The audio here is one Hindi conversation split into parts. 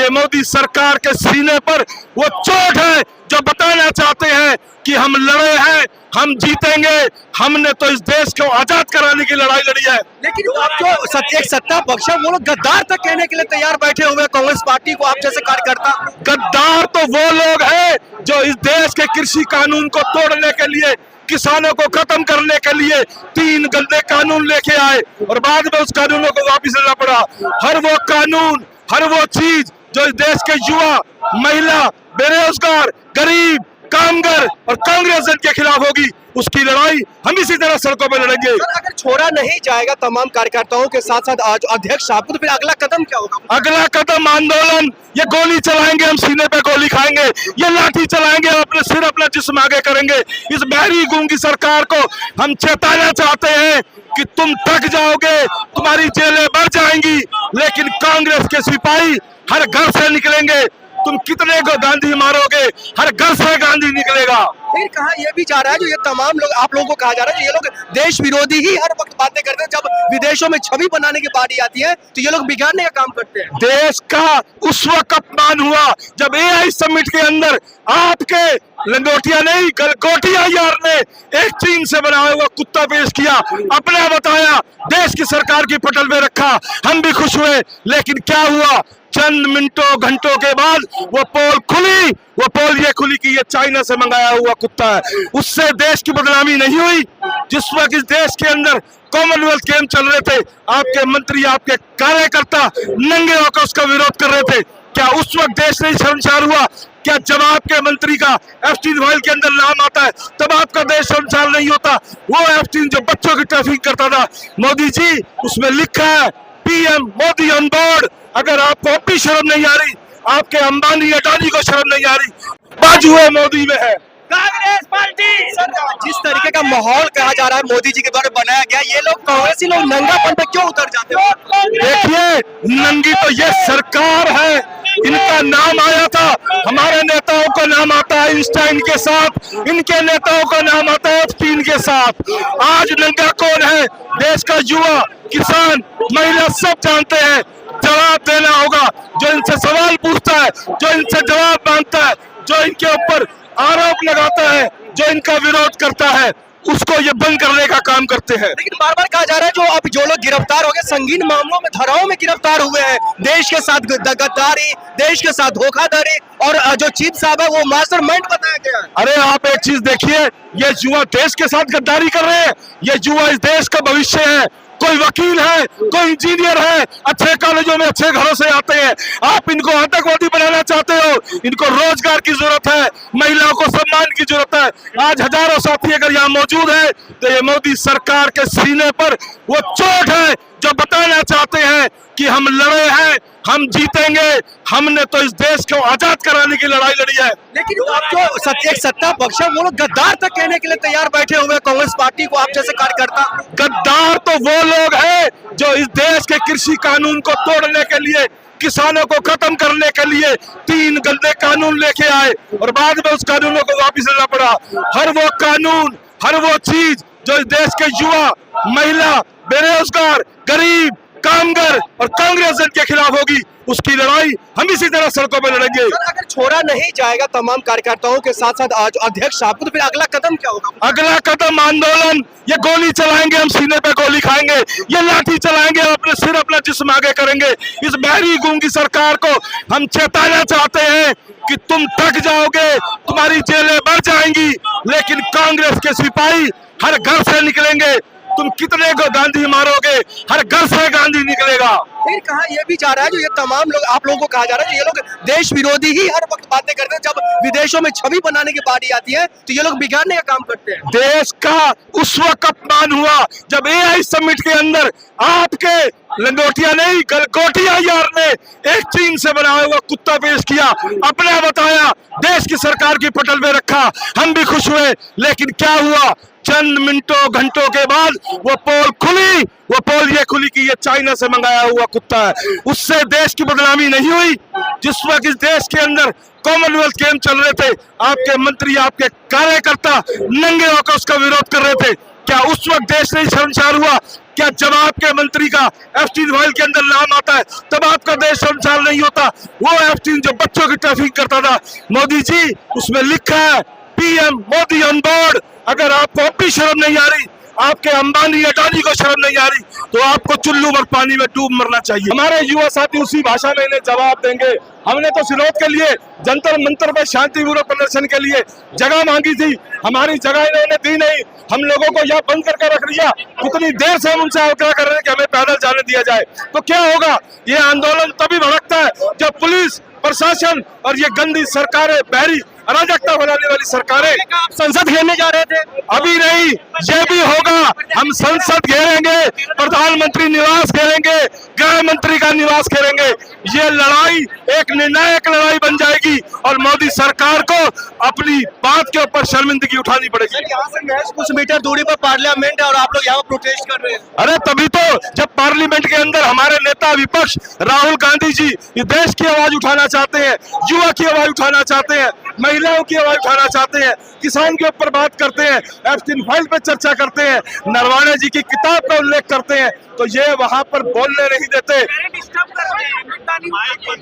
ये मोदी सरकार के सीने पर वो चोट है जो बताना चाहते हैं कि हम लड़े हैं, हम जीतेंगे, हमने तो इस देश को आजाद कराने की लड़ाई लड़ी है। लेकिन आप जो एक सत्ता पक्ष है वो लोग गद्दार तक कहने के लिए तैयार बैठे हुए हैं कांग्रेस पार्टी को, आप जैसे कार्यकर्ता। गद्दार तो वो लोग हैं जो इस देश के कृषि कानून को तोड़ने के लिए, किसानों को खत्म करने के लिए 3 गंदे कानून लेके आए और बाद में उस कानूनों को वापस लेना पड़ा। हर वो कानून, हर वो चीज जो इस देश के युवा, महिला, बेरोजगार, गरीब, कामगार और कांग्रेस के खिलाफ होगी, उसकी लड़ाई हम इसी तरह सड़कों पर लड़ेंगे। अगर छोड़ा नहीं जाएगा तमाम कार्यकर्ताओं के साथ साथ आज अध्यक्ष साहब को, तो फिर अगला कदम क्या होगा? अगला कदम आंदोलन, ये गोली चलाएंगे, हम सीने पे गोली खाएंगे, ये लाठी चलाएंगे, अपने सिर अपना जिस्म आगे करेंगे। इस बहरी गूंगी सरकार को हम चेताना चाहते हैं कि तुम थक जाओगे, तुम्हारी जेलें भर जाएंगी, लेकिन कांग्रेस के सिपाही हर घर से निकलेंगे। तुम कितने को गांधी मारोगे, हर घर से गांधी निकलेगा। फिर कहा यह भी जा रहा है जो ये तमाम लोग, आप लोगों को कहा जा रहा है ये लोग देश विरोधी ही हर वक्त बातें करते हैं, जब विदेशों में छवि बनाने की बारी आती है तो ये लोग बिगाड़ने का काम करते हैं। देश का उस वक्त अपमान हुआ जब एआई समिट के अंदर आपके लंगोटिया नहीं गलगोटिया यार ने एक चीन से बनाया हुआ कुत्ता पेश किया, अपना बताया, देश की सरकार की पटल में रखा, हम भी खुश हुए। लेकिन क्या हुआ, चंद मिनटों घंटों के बाद वो पोल खुली, वो पोल ये खुली कि ये चाइना से मंगाया हुआ कुत्ता है। उससे देश की बदनामी नहीं हुई। जिस वक्त इस देश के अंदर कॉमनवेल्थ गेम चल रहे थे, आपके मंत्री, आपके कार्यकर्ता नंगे होकर उसका विरोध कर रहे थे, क्या उस वक्त देश नहीं शर्मसार हुआ? क्या जब आपके मंत्री का एफटीन फाइल के अंदर नाम आता है तब आपका देश शर्मसार नहीं होता? वो एफटीन जो बच्चों की ट्रैफिक करता था, मोदी जी उसमें लिखा है पीएम मोदी ऑन बोर्ड। अगर आपको अपनी शर्म नहीं आ रही, आपके अंबानी अडानी को शर्म नहीं आ रही, बाजू है मोदी में है कांग्रेस पार्टी। सर जिस तरीके का माहौल कहा जा रहा है मोदी जी के द्वारा बनाया गया, ये लोग कांग्रेसी लोग नंगापन पे क्यों उतर जाते हैं? देखिए, नंगी तो ये सरकार है, इनका नाम आया था, हमारे नेताओं का नाम आता है आइंस्टाइन के साथ, इनके नेताओं का नाम आता है एफटीन के साथ। आज नंगा कौन है? देश का युवा, किसान, महिला सब जानते हैं। जवाब देना होगा, जो इनसे सवाल पूछता है, जो इनसे जवाब मांगता है, जो इनके ऊपर आरोप लगाता है, जो इनका विरोध करता है, उसको ये बंद करने का काम करते हैं। लेकिन बार बार कहा जा रहा है जो अब जो लोग गिरफ्तार हो गए, संगीन मामलों में, धाराओं में गिरफ्तार हुए हैं, देश के साथ गद्दारी, देश के साथ धोखाधड़ी, और जो चीफ साहब है वो मास्टरमाइंड बताया गया है। अरे आप एक चीज देखिए, ये युवा देश के साथ गद्दारी कर रहे हैं, ये युवा इस देश का भविष्य है। कोई वकील है, कोई इंजीनियर है, अच्छे कॉलेजों में अच्छे घरों से आते हैं, आप इनको आतंकवादी बनाना चाहते हो। इनको रोजगार की जरूरत है, महिलाओं को सम्मान की जरूरत है। आज हजारों साथी अगर यहाँ मौजूद है तो ये मोदी सरकार के सीने पर वो चोट है जो बताना चाहते हैं कि हम लड़े हैं, हम जीतेंगे, हमने तो इस देश को आजाद कराने की लड़ाई लड़ी है। लेकिन आप जो एक सत्ता पक्ष है वो लोग गद्दार तक कहने के लिए तैयार बैठे हुए हैं कांग्रेस पार्टी को, आप जैसे कार्यकर्ता। गद्दार तो वो लोग हैं जो इस देश के कृषि कानून को तोड़ने के लिए, किसानों को खत्म करने के लिए 3 गंदे कानून लेके आए और बाद में उस कानूनों को वापस लेना पड़ा। हर वो कानून, हर वो चीज जो इस देश के युवा, महिला, बेरोजगार, गरीब, कामगार और कांग्रेस के खिलाफ होगी, उसकी लड़ाई हम इसी तरह सड़कों पर लड़ेंगे। अगर छोड़ा नहीं जाएगा तमाम कार्यकर्ताओं के साथ साथ आज अध्यक्ष साहब को, तो फिर अगला कदम क्या होगा? अगला कदम आंदोलन, ये गोली चलाएंगे, हम सीने पे गोली खाएंगे, ये लाठी चलाएंगे, अपने सिर अपना जिस्म आगे करेंगे। इस बहरी गूंगी सरकार को हम चेताना चाहते हैं कि तुम थक जाओगे, तुम्हारी जेलें भर जाएंगी, लेकिन कांग्रेस के सिपाही हर घर से निकलेंगे। तुम कितने को गांधी मारोगे, हर घर से गांधी निकलेगा। फिर कहा यह भी जा रहा है जो ये तमाम लोग, आप लोगों को कहा जा रहा है ये लोग देश विरोधी ही हर वक्त बातें करते हैं, जब विदेशों में छवि बनाने की बारी आती है तो ये लोग बिगाड़ने का काम करते हैं। देश का उस वक्त अपमान हुआ जब एआई समिट के अंदर आपके लंगोटिया नहीं गलगोटिया यार ने एक चीन से बनाया हुआ कुत्ता पेश किया, अपना बताया, देश की सरकार की पटल में रखा, हम भी खुश हुए। लेकिन क्या हुआ, चंद मिनटों घंटों के बाद वो पोल खुली, वो पोल ये खुली कि ये चाइना से मंगाया हुआ कुत्ता है। उससे देश की बदनामी नहीं हुई। जिस वक्त इस देश के अंदर कॉमनवेल्थ गेम चल रहे थे, आपके मंत्री, आपके कार्यकर्ता नंगे होकर उसका विरोध कर रहे थे, क्या उस वक्त देश नहीं शर्मसार हुआ? क्या जब आपके मंत्री का एफटीन फाइल के अंदर नाम आता है तब आपका देश शर्मसार नहीं होता? वो एफटीन जो बच्चों की ट्रैफिक करता था, मोदी जी उसमें लिखा है पीएम मोदी ऑन बोर्ड। अगर आपको अब भी शर्म नहीं आ रही, आपके अंबानी अडानी को शर्म नहीं आ रही, तो आपको चुल्लू भर पानी में डूब मरना चाहिए। हमारे युवा साथी उसी भाषा में इन्हें जवाब देंगे। हमने तो सिरोध के लिए जंतर मंतर पर शांतिपूर्वक प्रदर्शन के लिए जगह मांगी थी, हमारी जगह इन्होंने दी नहीं, हम लोगों को यहाँ बंद करके रख दिया। कितनी देर से हम उनसे आग्रह कर रहे हैं कि हमें पैदल जाने दिया जाए, तो क्या होगा? ये आंदोलन तभी भड़कता है जब पुलिस प्रशासन और ये गंदी सरकारें, बहरी अराजकता फैलाने वाली सरकारें। आप संसद घेरने जा रहे थे? अभी नहीं, ये भी होगा। हम संसद घेरेंगे, प्रधानमंत्री निवास घेरेंगे, गृह मंत्री का निवास घेरेंगे। ये लड़ाई एक निर्णायक लड़ाई बन जाएगी और मोदी सरकार को अपनी बात के ऊपर शर्मिंदगी उठानी पड़ेगी। यहाँ से महज कुछ मीटर दूरी पर पार्लियामेंट है और आप लोग यहाँ प्रोटेस्ट कर रहे हैं। अरे तभी तो जब पार्लियामेंट के अंदर हमारे नेता विपक्ष राहुल गांधी जी ये देश की आवाज उठाना चाहते हैं, युवा की आवाज उठाना चाहते हैं, महिलाओं की आवाज उठाना चाहते हैं, किसान के ऊपर बात करते हैं, एफटीन फाइल पे चर्चा करते हैं, नरवाणे जी की किताब का उल्लेख करते हैं, तो ये वहां पर बोलने नहीं देते।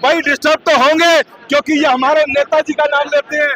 भाई डिस्टर्ब तो होंगे क्योंकि ये हमारे नेताजी का नाम लेते हैं,